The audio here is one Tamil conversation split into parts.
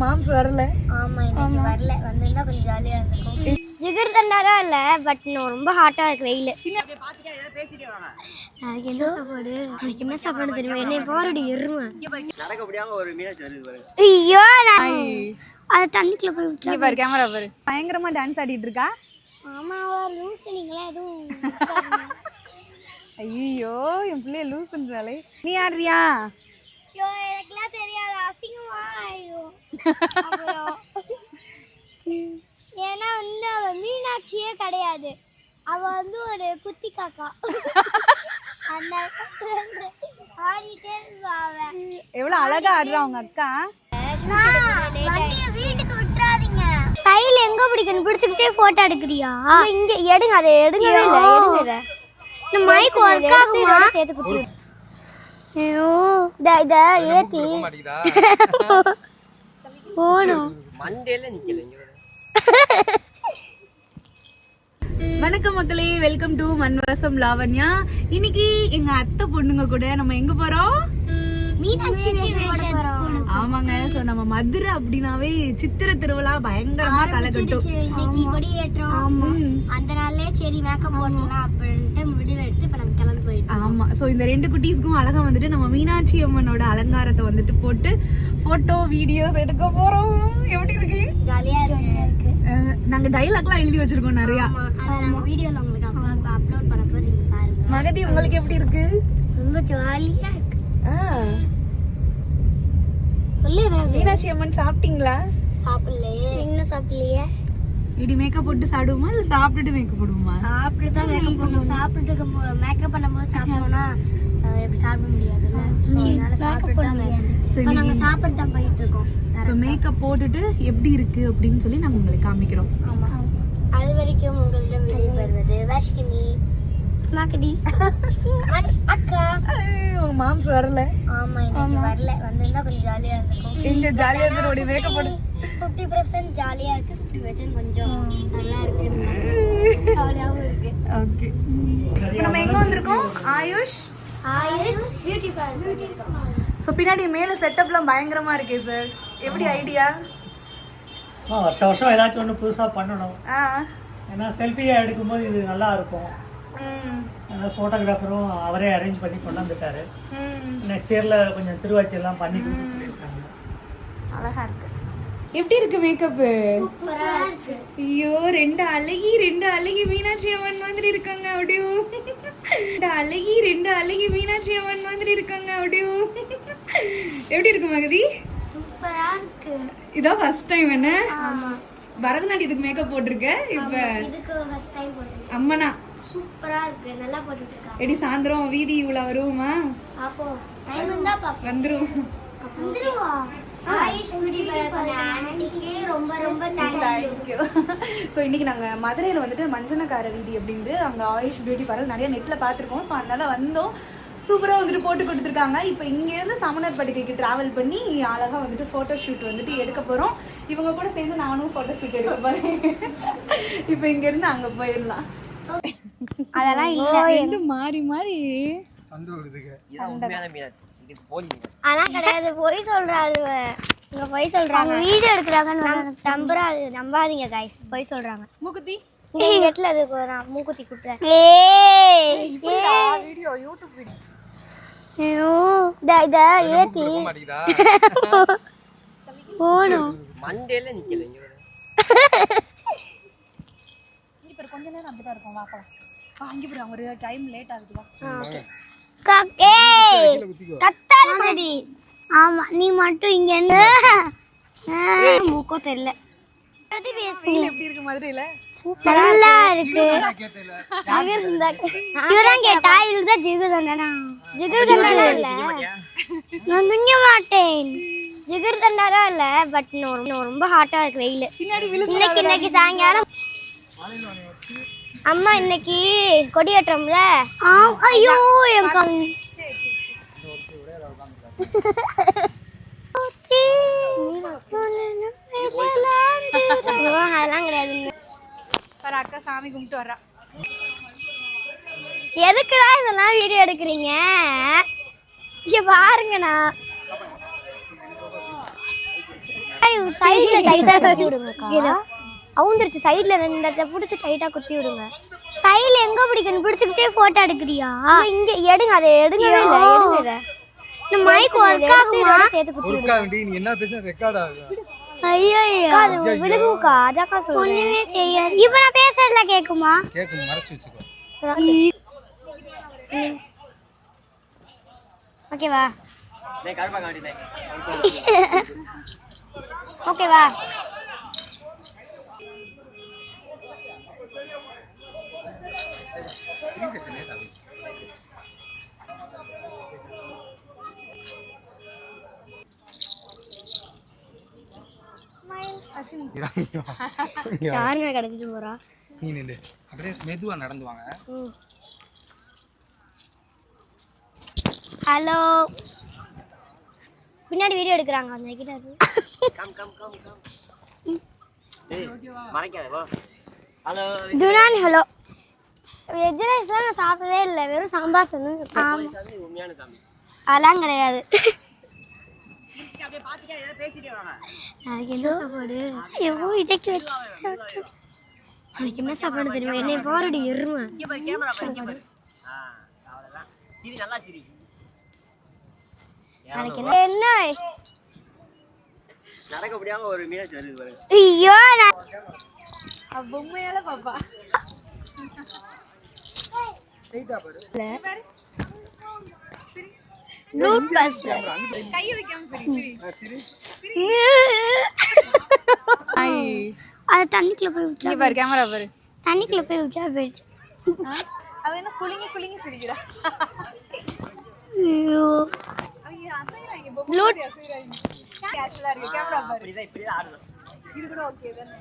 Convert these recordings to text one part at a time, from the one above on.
மாம்ஸ் வரல. ஆமா இன்னைக்கு வரல. வந்திருந்தா கொஞ்சம் ஜாலியா இருந்திருக்கும். ஜிகர் தண்டாரா இல்ல, பட் ரொம்ப ஹாட்டா இருக்கு வெயில். அதுக்கு என்ன சாப்பாடு? அதுக்கு என்ன சாப்பாடு தெரியுமா? என்னை பாருடி எருமை. நடக்க முடியாம ஒரு மீனாட்சி வருது பாரு. ஐயோ அது தண்ணிக்குள்ள போய் இங்க பாரு, கேமரா பாரு. பயங்கரமா டான்ஸ் ஆடிட்டு இருக்கா. ஆமா லூஸ் நீங்களா எதுவும். ஐயோ என் பிள்ளைய லூசுன்றாலே. நீ ஆடுறியா? ஐயோ எனக்குலாம் தெரியாது, அசிங்கமா. ஐயோ ஏன்னா வந்து அவ மீனாட்சியே கிடையாது, அவ வந்து ஒரு குத்தி காக்கா. அந்த ஆடிட்டே எவ்வளவு அழகா ஆடுறா உங்க அக்கா. வீட்டுக்கு விட்டுறாதீங்க. கையில எங்க பிடிக்கணும்? பிடிச்சுக்கிட்டே போட்டோ எடுக்கிறியா? இங்க எடுங்க, அதை எடுங்கவே இல்லை. எடுங்க இந்த மைக் ஒர்க் ஆகுமா? சேர்த்து குத்து. ஐயோ இத ஏத்தி போணும். மண்டேல நிக்கல. வணக்கம் மக்களே, வெல்கம் டு மண்வசம் லாவண்யா. இன்னைக்கு எங்க அத்தை பொண்ணுங்க கூட நம்ம எங்க போறோம்? மீனாட்சி போறோம். ஆமாங்க. சோ நம்ம மதுரை அப்படின்னாவே சித்திரை திருவிழா பயங்கரமா கலக்கட்டும். இன்னைக்கு கொடியேற்றம். அந்த நாள்லயே சரி மேக்கப் போடலாம் அப்படின்ட்டு முடிவு எடுத்து இப்ப நம்ம கிளம்பி போயிட்டோம். ஆமா. சோ இந்த ரெண்டு குட்டீஸ்க்கும் அழகா வந்துட்டு நம்ம மீனாட்சி அம்மனோட அலங்காரத்தை வந்துட்டு போட்டு போட்டோ வீடியோஸ் எடுக்க போறோம். எப்படி இருக்கு? ஜாலியா இருக்கு. நாங்க டைலாக்லாம் எழுதி வச்சிருக்கோம் நிறைய. அத நாங்க வீடியோல உங்களுக்கு அப்லோட் பண்ண போறீங்க பாருங்க. மகதி உங்களுக்கு எப்படி இருக்கு? ரொம்ப ஜாலியா இருக்கு. மீனாட்சி அம்மன் சாப்பிட்டீங்களா? சாப்பிடலையே. இன்னும் சாப்பிடலையே. இப்படி மேக்கப் போட்டு சாப்பிடுவோமா இல்ல சாப்பிட்டுட்டு மேக்கப் போடுவோமா? சாப்பிட்டு தான் மேக்கப் பண்ணுவோம். சாப்பிட்டு மேக்கப் பண்ணும்போது சாப்பிட்டோம்னா எப்படி சாப்பிட முடியாதுல்ல. அதனால சாப்பிட்டு தான் மேக்கப். நாங்க சாப்பிட்டு தான் போயிட்டு இருக்கோம். இப்போ மேக்கப் போட்டுட்டு எப்படி இருக்கு அப்படின்னு சொல்லி நாங்க உங்களுக்கு காமிக்கிறோம். ஆமா. அது வரைக்கும் உங்களிடம் வெளியே வருவது வர்ஷினி, மகதி, அக்கா. உங்க மாம்ஸ் வரல. ஆமா இன்னைக்கு வரல. வந்திருந்தா கொஞ்சம் ஜாலியா இருந்திருக்கும். எங்க ஜாலியா இருந்தோட மேக்கப் போடு. 50% ஜாலியா இருக்கு, 50% கொஞ்சம் நல்லா இருக்கு, ஜாலியாவும் இருக்கு. ஓகே. நம்ம எங்க வந்திருக்கோம்? AYUSH beauty parlour. ஸோ பின்னாடி மேல செட்டப்லாம் பயங்கரமா இருக்கே சார். எப்படி ஐடியா? வருஷம் வருஷம் ஏதாச்சும் ஒன்று புதுசாக பண்ணணும். ஆ. ஏன்னா செல்ஃபியாக எடுக்கும்போது இது நல்லா இருக்கும். ஃபோட்டோகிராஃபரும் அவரே அரேஞ்ச் பண்ணி கொண்டாந்துட்டாரு. நெக்ஸ்ட் இயரில் கொஞ்சம் திருவாச்சி எல்லாம் பண்ணி கொடுத்து சொல்லியிருக்காங்க. அழகா இருக்கு. எப்படி இருக்கு மேக்கப்? சூப்பரா இருக்கு. ஐயோ ரெண்டு அழகி மீனாட்சி அம்மன் மாதிரி இருக்காங்க அப்படியே. ரெண்டு அழகி மீனாட்சி அம்மன் மாதிரி இருக்காங்க அப்படியே. எப்படி இருக்கு மகதி? சூப்பரா இருக்கு. இதான் ஃபர்ஸ்ட் டைம் என்ன? ஆமா. பரதநாட்டியத்துக்கு மேக்கப் போட்டிருக்க. இப்ப இதுக்கு ஃபர்ஸ்ட் டைம் போட்டுருக்கேன். அம்மனா சூப்பரா இருக்கு. நல்லா போட்டுட்டு இருக்கா. எடி சாயந்தரம் வீதி இவ்வளவு வருவோமா? அப்போ டைம் வந்தா பாப்போம். வந்துரும். வந்துருவா. ஆயுஷ் பியூட்டி பார்லர் பண்ண ஆன்ட்டிக்கு ரொம்ப ரொம்ப தேங்க்யூ. ஸோ இன்னைக்கு நாங்கள் மதுரையில் வந்துட்டு மஞ்சனக்கார வீதி அப்படின்ட்டு அங்கே ஆயுஷ் பியூட்டி பார்லர் நிறைய நெட்டில் பார்த்துருக்கோம். ஸோ அதனால வந்தோம். சூப்பராக வந்துட்டு போட்டு கொடுத்துருக்காங்க. இப்போ இங்கேருந்து சமணர் படுக்கைக்கு ட்ராவல் பண்ணி அழகாக வந்துட்டு ஃபோட்டோ ஷூட் வந்துட்டு எடுக்க போகிறோம். இவங்க கூட சேர்ந்து நானும் ஃபோட்டோ ஷூட் எடுக்க போகிறேன். இப்போ இங்கேருந்து அங்கே போயிடலாம். அதெல்லாம் இல்லை, மாறி மாறி அதெல்லாம் கிடையாது. பொய் சொல்றாரு. இங்க பொய் சொல்றாங்க. வீடியோ எடுக்கிறாங்கன்னு நம்பாதீங்க கைஸ். பொய் சொல்றாங்க. மூக்குத்தி வீட்டுல அது மூக்குத்தி குட்டுறேன். Video YouTube video. ஐயோ இத ஏத்தி போணும். மண்டேல நிக்கல. இப்போ கொஞ்ச நேரம் அப்படிதான் இருக்கும். வாப்பா அங்கே போய் ஒரு டைம் லேட் ஆகுதுவா. கத்தாதடி. ஆமா நீ மட்டும் இங்க மூக்கோ தெரியல. எப்படி இருக்கு மதுரையில? நல்லா இருக்கு. இவதான் கேட்டா இவருதான் ஜிகர் தண்டனா. ஜிகர் தண்டனா இல்ல, நான் துங்க மாட்டேன். ஜிகர் தண்டனா இல்ல, பட் ரொம்ப ஹாட்டா இருக்கு வெயில். இன்னைக்கு சாயங்காலம் அம்மா இன்னைக்கு கொடியேற்றம்ல. ஐயோ என் அதெல்லாம் கிடையாது. அக்கா சாமி கும்பிட்டு வர்றா. எதுக்குடா இதெல்லாம் வீடியோ எடுக்கிறீங்க? இங்க பாருங்கண்ணா. சைடுல டைட்டா குத்தி விடுங்கக்கா. அவுந்துருச்சு. சைடுல ரெண்டத்தை பிடிச்சி டைட்டா குத்தி விடுங்க. சைடுல எங்க பிடிக்கணும் பிடிச்சிக்கிட்டே போட்டோ எடுக்கிறியா? இங்க எடுங்க. அதை எடுங்கவே இல்லை. எடுங்க. இந்த மைக் ஒர்க் ஆகுமா? சேர்த்து குத்தி ஒர்க் ஆகுடி. நீ என்ன பேசுற ரெக்கார்ட் ஆகும். ஐயோ அது விழுகுக்கா. அதாக்கா சொல்றேன். ஒண்ணுமே தெரியாது. இப்போ நான் பேசுறதுல கேக்குமா? கேக்கும். மறைச்சு வச்சுக்கோ. ஓகேவா? டேய் கருப்பா காட்டிட்டேன். ஓகேவா? யாருமே கிடைச்சிட்டு போறா. நீ நில்லு. அப்படியே மெதுவா நடந்து வாங்க. ஹலோ. பின்னாடி வீடியோ எடுக்கறாங்க. அந்த கிட்ட கம் டேய் மறைக்காத வா. ஹலோ துனான். ஹலோ. வெஜ் ரைஸ்லாம் நான் சாப்பிடவே இல்லை. வெறும் சாம்பார் சொன்னேன். சாமி உண்மையான சாமி. அதெல்லாம் கிடையாது. அப்படியே பாத்துட்டே ஏதோ பேசிட்டே வாங்க. நாளைக்கு என்ன சாப்பாடு? ஐயோ இதுக்கு நாளைக்கு என்ன சாப்பாடு தெரியுமா? என்னை பாருடி எருமை. இங்க பாரு கேமரா பாரு இங்க பாரு. அவ்வளவுதான். சிரி நல்லா சிரி. நாளைக்கு என்ன நடக்க முடியாம ஒரு மீனாட்சி வருது பாரு. ஐயோ பொம்மையால பாப்பா. ஸ்ட்ரைட்டா பாரு. ப்ளூட் பஸ் கைய வைக்காம சரி. சரி. அது தண்ணிக்குள்ள போய் விட்டா. இங்க பாரு கேமரா பாரு. தண்ணிக்குள்ள போய் விட்டா போயிடுச்சு. அவ என்ன குலுங்கி சிரிக்கிறா. ஐயோ ஐயா அசைறாங்க. பொம்மை அசைறாங்க. கேஷுவலா இருக்கு. கேமரா பாரு. இப்படிதான் ஆடணும். இது கூட ஓகே தானே.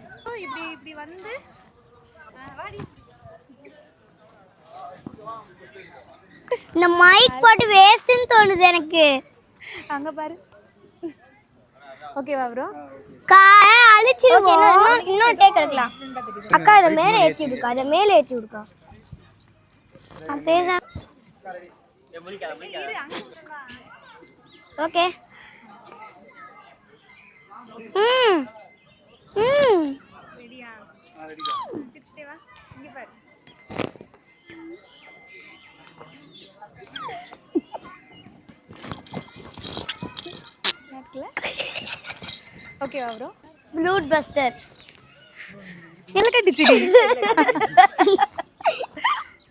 இப்படி வந்து வாடி. இந்த மைக் போட்டு வேஸ்ட்னு தோணுது எனக்கு. அங்க பாரு. ஓகேவா ப்ரோ? அழிச்சிருவோம். இன்னொரு டேக் எடுக்கலாம். அக்கா இதை மேலே ஏற்றி விடுக்கா. அதை மேலே ஏற்றி விடுக்கா. பேச ஓகே. ரெடியா? சிரிச்சிட்டே வா. இங்க பாரு. ஓகேவா ப்ரோ? ப்ளூட் பஸ்டர். எல்லாம் கட்டிச்சுடி.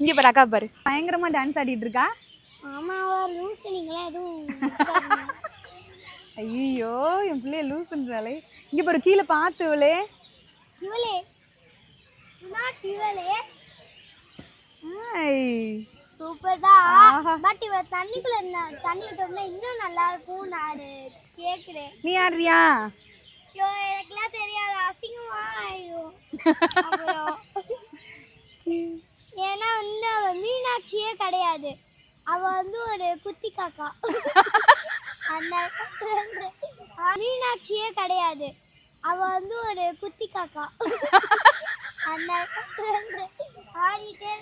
இங்க பாரு அக்கா பாரு. பயங்கரமா டான்ஸ் ஆடிட்டு இருக்கா. ஆமாவா லூஸ் நீங்களா எதுவும். ஐயோ என் பிள்ளைய லூசுன்றாலே. இங்க பாரு கீழே பார்த்துவளே. இவளே நாட் இவளே. சூப்பர் தான். பட் இவ தண்ணிக்குள்ள தண்ணி விட்டோம்னா இன்னும் நல்லா இருக்கும். நான் கேக்குறேன். நீ யாரியா? ஐயோ எனக்குலாம் தெரியாது. அசிங்கமா ஆயிடும். ஏன்னா வந்து அவ மீனாட்சியே கிடையாது. அவ வந்து ஒரு குத்தி காக்கா. அந்த மீனாட்சியே கிடையாது. அவ வந்து ஒரு குத்தி காக்கா. அந்த ஆடிட்டே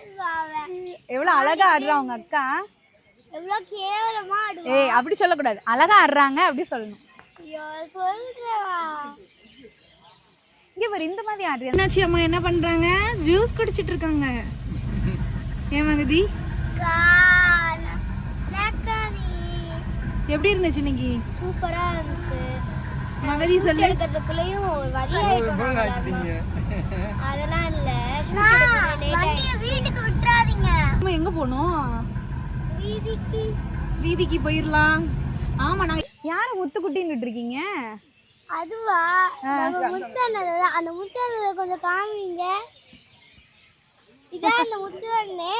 எவ்வளவு அழகா ஆடுறா உங்க அக்கா. எவ்வளவு கேவலமா ஆடுவா. ஏய் அப்படி சொல்லக்கூடாது. அழகா ஆடுறாங்க அப்படி சொல்லணும். ஐயோ சொல்றவா. இங்க பாரு இந்த மாதிரி ஆடுறியா. மீனாட்சி அம்மா என்ன பண்றாங்க? ஜூஸ் குடிச்சிட்டு இருக்காங்க. ஏன் மகதி? எப்படி இருந்துச்சு இன்னைக்கு? சூப்பரா இருந்துச்சு. மகதி சொல்லு. எடுக்கிறதுக்குள்ளேயும் வழி ஆயிட்டீங்க. அதெல்லாம் இல்ல. வண்டியை வீட்டுக்கு விட்டுறாதீங்க. நம்ம எங்க போகணும்? வீதிக்கு. வீதிக்கு போயிடலாம். ஆமா நான் யார முத்துக்குட்டின்னு இருக்கீங்க? அதுவா நம்ம முத்தண்ணன். அந்த முத்தண்ணனை கொஞ்சம் காமிங்க. இதான் அந்த முத்தண்ணே.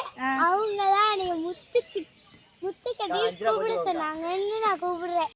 அவங்க தான் நீங்க முத்து கட்டி கூப்பிட சொன்னாங்கன்னு நான் கூப்பிடுறேன்.